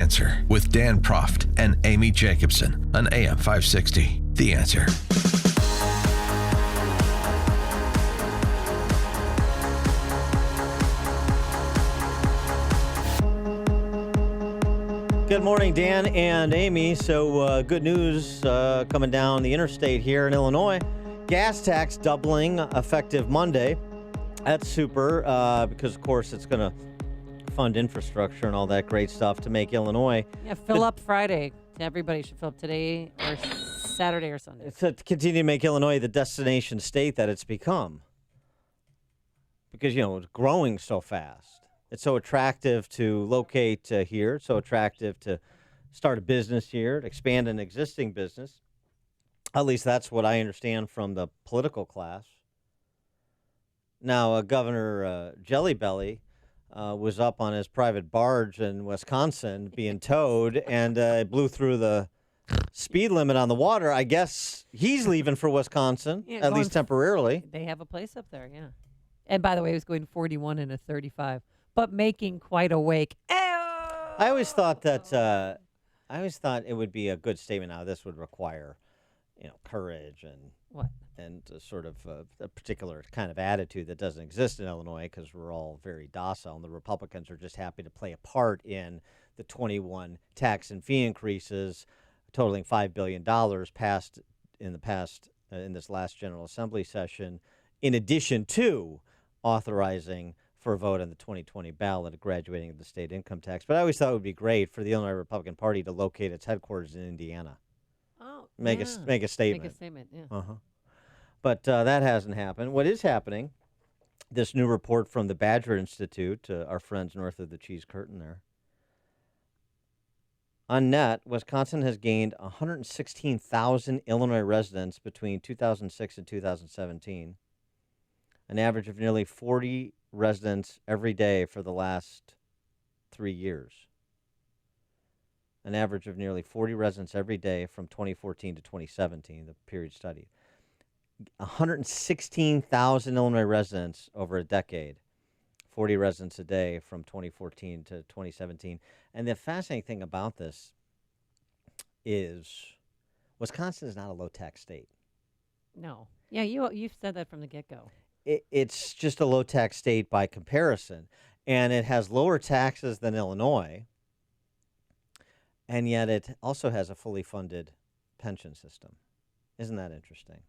Answer with Dan Proft and Amy Jacobson on AM 560. The Answer. Good morning, Dan and Amy. So good news coming down the interstate here in Illinois. Gas tax doubling effective Monday. That's super because, of course, it's going to fund infrastructure and all that great stuff to make Illinois. Yeah, fill up Friday. Everybody should fill up today or Saturday or Sunday. To continue to make Illinois the destination state that it's become. Because, it's growing so fast. It's so attractive to locate here. It's so attractive to start a business here, to expand an existing business. At least that's what I understand from the political class. Now, Governor Jelly Belly was up on his private barge in Wisconsin being towed and blew through the speed limit on the water. I guess he's leaving for Wisconsin, at least temporarily. They have a place up there, yeah. And by the way, he was going 41 in a 35. But making quite a wake. I always thought it would be a good statement. Now this would require, courage and sort of a particular kind of attitude that doesn't exist in Illinois because we're all very docile, and the Republicans are just happy to play a part in the 21 tax and fee increases totaling $5 billion passed in this last General Assembly session, in addition to authorizing for a vote on the 2020 ballot of graduating of the state income tax. But I always thought it would be great for the Illinois Republican Party to locate its headquarters in Indiana. Make a statement. Make a statement, yeah. But that hasn't happened. What is happening, this new report from the Badger Institute, our friends north of the Cheese Curtain there. On net, Wisconsin has gained 116,000 Illinois residents between 2006 and 2017, an average of nearly 40 residents every day for the last 3 years. An average of nearly 40 residents every day from 2014 to 2017, the period studied. 116,000 Illinois residents over a decade, 40 residents a day from 2014 to 2017. And the fascinating thing about this is Wisconsin is not a low-tax state. No. Yeah, you've said that from the get-go. It's just a low-tax state by comparison, and it has lower taxes than Illinois, and yet it also has a fully funded pension system. Isn't that interesting?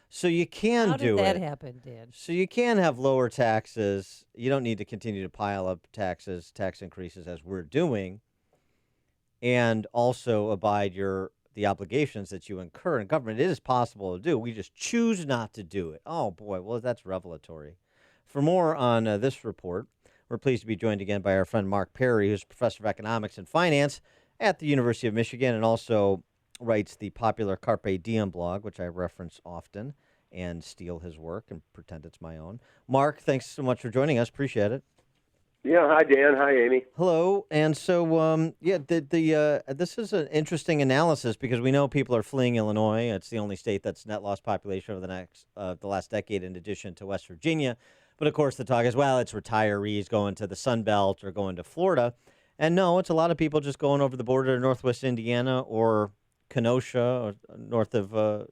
So you can do it. How did that happen, Dan? So you can have lower taxes. You don't need to continue to pile up tax increases as we're doing, and also abide the obligations that you incur in government. It is possible to do. We just choose not to do it. Oh, boy. Well, that's revelatory. For more on this report, we're pleased to be joined again by our friend Mark Perry, who's professor of economics and finance at the University of Michigan and also writes the popular Carpe Diem blog, which I reference often and steal his work and pretend it's my own. Mark, thanks so much for joining us. Appreciate it. Yeah, hi, Dan. Hi, Amy. Hello. And so, this is an interesting analysis because we know people are fleeing Illinois. It's the only state that's net loss population over the last decade, in addition to West Virginia. But of course, the talk is, well, it's retirees going to the Sun Belt or going to Florida. And no, it's a lot of people just going over the border to Northwest Indiana or Kenosha, or north of the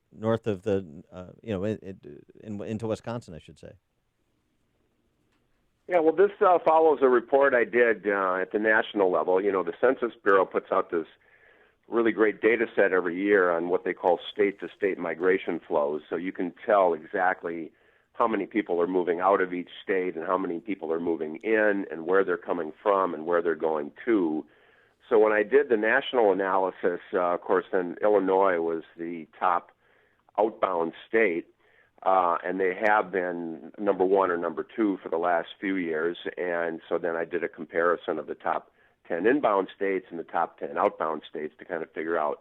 into Wisconsin, I should say. Yeah, well, this follows a report I did at the national level. The Census Bureau puts out this really great data set every year on what they call state-to-state migration flows, so you can tell exactly how many people are moving out of each state and how many people are moving in and where they're coming from and where they're going to. So when I did the national analysis, of course, then Illinois was the top outbound state. And they have been number one or number two for the last few years. And so then I did a comparison of the top 10 inbound states and the top 10 outbound states to kind of figure out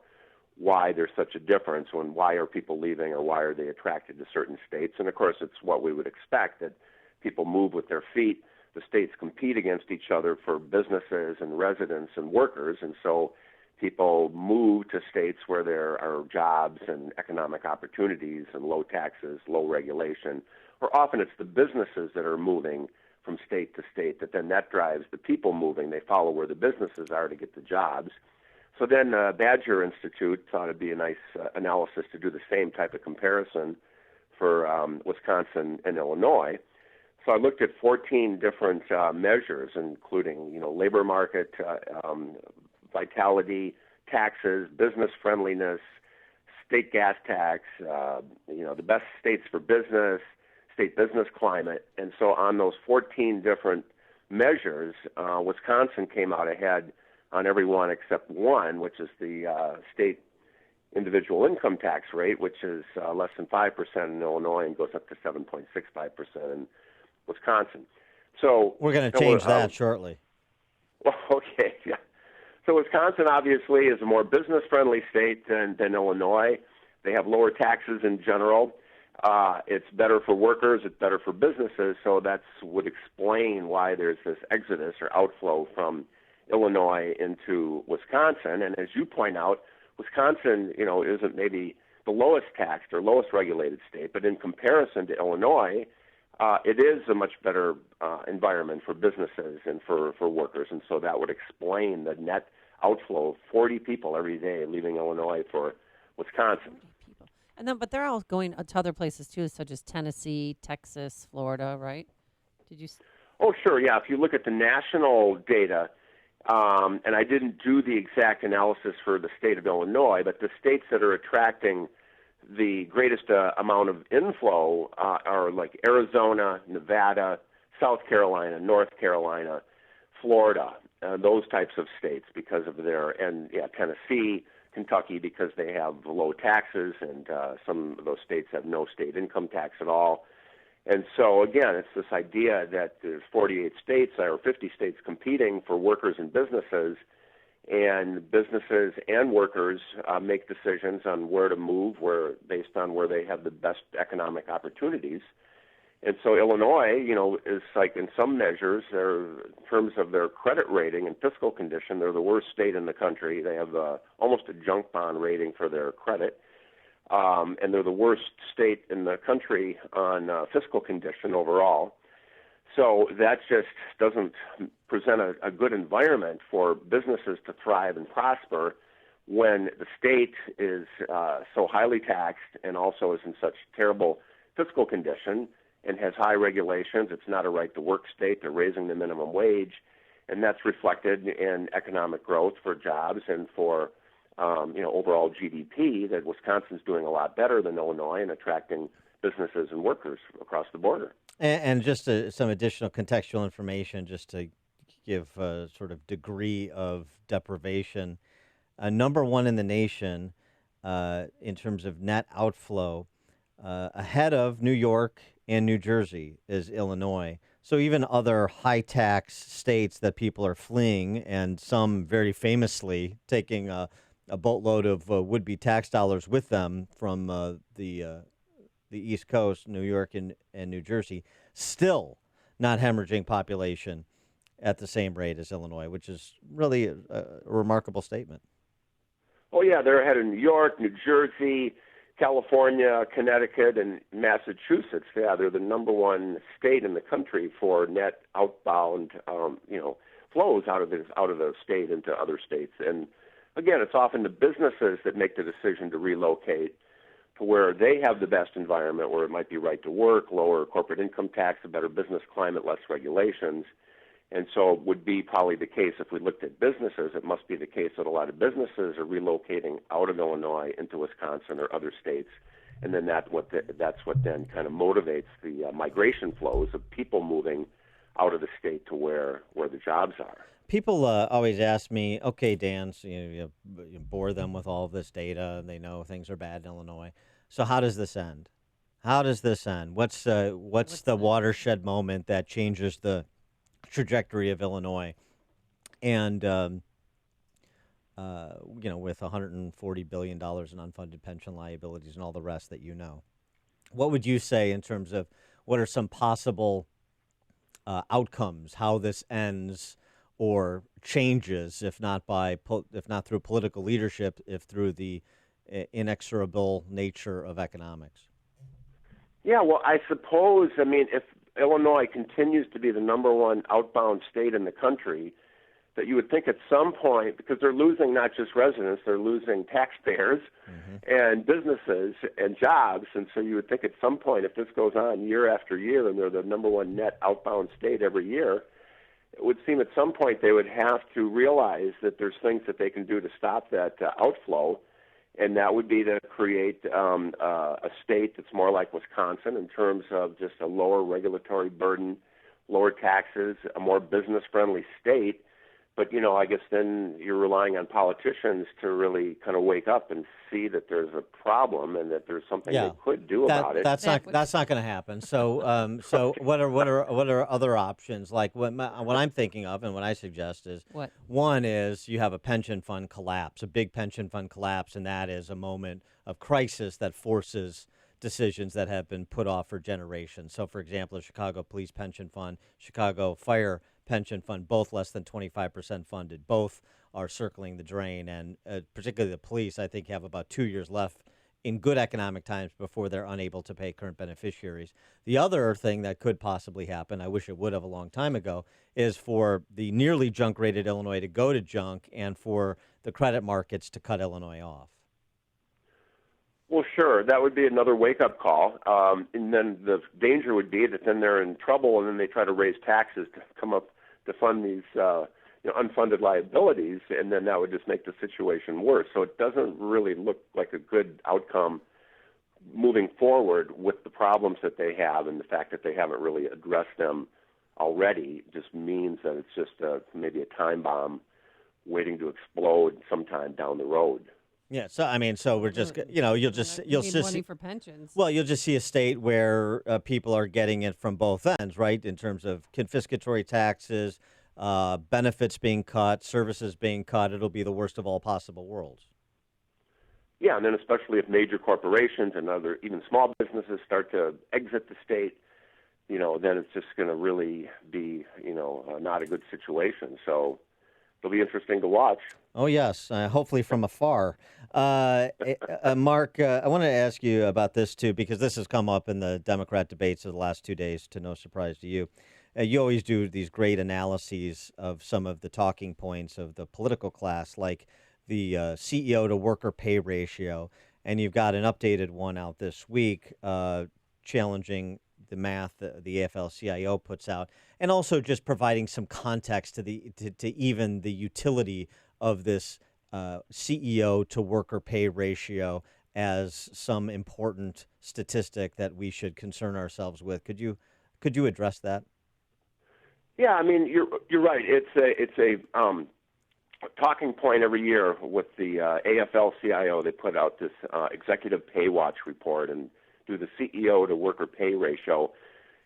why there's such a difference, and why are people leaving or why are they attracted to certain states. And, of course, it's what we would expect, that people move with their feet. The states compete against each other for businesses and residents and workers. And so people move to states where there are jobs and economic opportunities and low taxes, low regulation, or often it's the businesses that are moving from state to state, that drives the people moving. They follow where the businesses are to get the jobs. So then Badger Institute thought it'd be a nice analysis to do the same type of comparison for Wisconsin and Illinois. So I looked at 14 different measures, including, labor market, vitality, taxes, business friendliness, state gas tax, the best states for business, state business climate. And so on those 14 different measures, Wisconsin came out ahead on every one except one, which is the state individual income tax rate, which is less than 5% in Illinois and goes up to 7.65% in Wisconsin. So we're going to change that shortly. Well, okay, yeah. So Wisconsin obviously is a more business-friendly state than Illinois. They have lower taxes in general. It's better for workers. It's better for businesses. So that would explain why there's this exodus or outflow from Illinois into Wisconsin. And as you point out, Wisconsin, isn't maybe the lowest taxed or lowest regulated state, but in comparison to Illinois, it is a much better environment for businesses and for workers. And so that would explain the net outflow of 40 people every day leaving Illinois for Wisconsin. But they're all going to other places too, such as Tennessee, Texas, Florida, right? Did you? Oh, sure. Yeah. If you look at the national data, and I didn't do the exact analysis for the state of Illinois, but the states that are attracting the greatest amount of inflow are like Arizona, Nevada, South Carolina, North Carolina, Florida, those types of states because of Tennessee, Kentucky, because they have low taxes, and some of those states have no state income tax at all. And so, again, it's this idea that there's 48 states or 50 states competing for workers and businesses, and businesses and workers make decisions on where to move, based on where they have the best economic opportunities. And so Illinois, is like in some measures, in terms of their credit rating and fiscal condition, they're the worst state in the country. They have almost a junk bond rating for their credit. And they're the worst state in the country on fiscal condition overall. So that just doesn't present a good environment for businesses to thrive and prosper when the state is so highly taxed and also is in such terrible fiscal condition and has high regulations. It's not a right-to-work state. They're raising the minimum wage, and that's reflected in economic growth for jobs and for overall GDP, that Wisconsin's doing a lot better than Illinois and attracting businesses and workers across the border. And just some additional contextual information, just to give a sort of degree of deprivation. Number one in the nation in terms of net outflow, ahead of New York and New Jersey, is Illinois. So even other high-tax states that people are fleeing, and some very famously taking a boatload of would-be tax dollars with them from the East Coast, New York and New Jersey, still not hemorrhaging population at the same rate as Illinois, which is really a remarkable statement. Oh, yeah, they're ahead of New York, New Jersey, California, Connecticut, and Massachusetts. Yeah, they're the number one state in the country for net outbound, flows out of the state into other states. And again, it's often the businesses that make the decision to relocate to where they have the best environment, where it might be right to work, lower corporate income tax, a better business climate, less regulations. And so it would be probably the case if we looked at businesses, it must be the case that a lot of businesses are relocating out of Illinois into Wisconsin or other states. And then that's what then kind of motivates the migration flows of people moving out of the state to where the jobs are. People always ask me, okay, Dan, so you bore them with all of this data, and they know things are bad in Illinois. So how does this end? How does this end? What's the watershed moment that changes the trajectory of Illinois? And with $140 billion in unfunded pension liabilities and all the rest that what would you say in terms of what are some possible outcomes? How this ends or changes, if not through political leadership, if through the inexorable nature of economics? Yeah, well, I suppose, if Illinois continues to be the number one outbound state in the country, that you would think at some point, because they're losing not just residents, they're losing taxpayers and businesses and jobs, and so you would think at some point, if this goes on year after year and they're the number one net outbound state every year, it would seem at some point they would have to realize that there's things that they can do to stop that outflow, and that would be to create a state that's more like Wisconsin in terms of just a lower regulatory burden, lower taxes, a more business-friendly state. But, I guess then you're relying on politicians to really kind of wake up and see that there's a problem and that there's something they could do about it. That's not going to happen. So so what are other options? Like what I'm thinking of and what I suggest is one is you have a pension fund collapse, a big pension fund collapse, and that is a moment of crisis that forces decisions that have been put off for generations. So, for example, the Chicago Police Pension Fund, Chicago Fire Pension Fund, both less than 25% funded. Both are circling the drain, and particularly the police, I think, have about 2 years left in good economic times before they're unable to pay current beneficiaries. The other thing that could possibly happen, I wish it would have a long time ago, is for the nearly junk-rated Illinois to go to junk and for the credit markets to cut Illinois off. Well, sure, that would be another wake-up call, and then the danger would be that then they're in trouble, and then they try to raise taxes to come up to fund these unfunded liabilities, and then that would just make the situation worse. So it doesn't really look like a good outcome moving forward with the problems that they have, and the fact that they haven't really addressed them already just means that it's just maybe a time bomb waiting to explode sometime down the road. Yeah, so we're just, you'll just money for pensions. Well, you'll just see a state where people are getting it from both ends, right? In terms of confiscatory taxes, benefits being cut, services being cut. It'll be the worst of all possible worlds. Yeah, and then especially if major corporations and other even small businesses start to exit the state, then it's just going to really be, not a good situation. So it'll be interesting to watch. Oh, yes, hopefully from afar. Mark, I wanted to ask you about this, too, because this has come up in the Democrat debates of the last 2 days, to no surprise to you. You always do these great analyses of some of the talking points of the political class, like the CEO to worker pay ratio, and you've got an updated one out this week challenging the math the AFL-CIO puts out, and also just providing some context to even the utility of this CEO to worker pay ratio as some important statistic that we should concern ourselves with. Could you address that? Yeah, I mean you're right. It's a talking point every year with the AFL-CIO. They put out this executive pay watch report and do the CEO to worker pay ratio.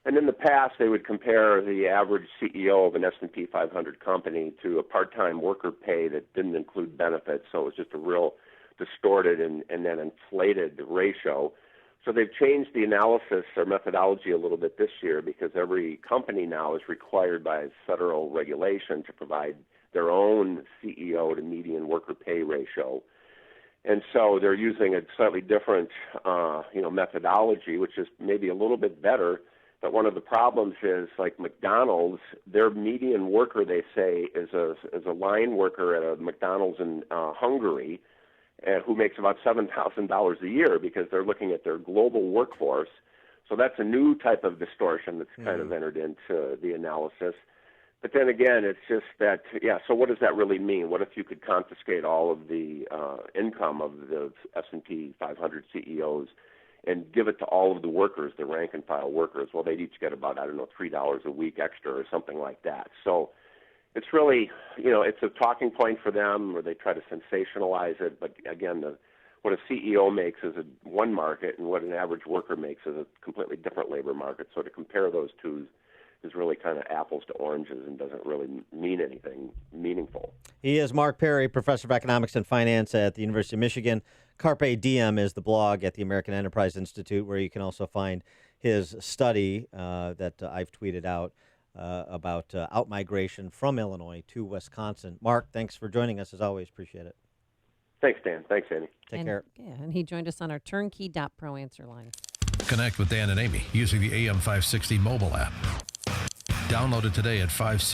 And in the past, they would compare the average CEO of an S&P 500 company to a part-time worker pay that didn't include benefits, so it was just a real distorted and then inflated ratio. So they've changed the analysis or methodology a little bit this year because every company now is required by federal regulation to provide their own CEO to median worker pay ratio. And so they're using a slightly different, methodology, which is maybe a little bit better. But one of the problems is, like McDonald's, their median worker, they say, is a line worker at a McDonald's in Hungary, who makes about $7,000 a year because they're looking at their global workforce. So that's a new type of distortion that's kind of entered into the analysis. But then again, it's just that, so what does that really mean? What if you could confiscate all of the income of the S&P 500 CEOs and give it to all of the workers, the rank and file workers? Well, they'd each get about, $3 a week extra or something like that. So it's really, it's a talking point for them where they try to sensationalize it. But again, what a CEO makes is one market, and what an average worker makes is a completely different labor market. So to compare those two is really kind of apples to oranges and doesn't really mean anything meaningful. He is Mark Perry, professor of economics and finance at the University of Michigan. Carpe Diem is the blog at the American Enterprise Institute, where you can also find his study that I've tweeted out about outmigration from Illinois to Wisconsin. Mark, thanks for joining us as always. Appreciate it. Thanks, Dan. Thanks, Andy. Take care. Yeah, and he joined us on our turnkey.pro answer line. Connect with Dan and Amy using the AM 560 mobile app. Download it today at 560.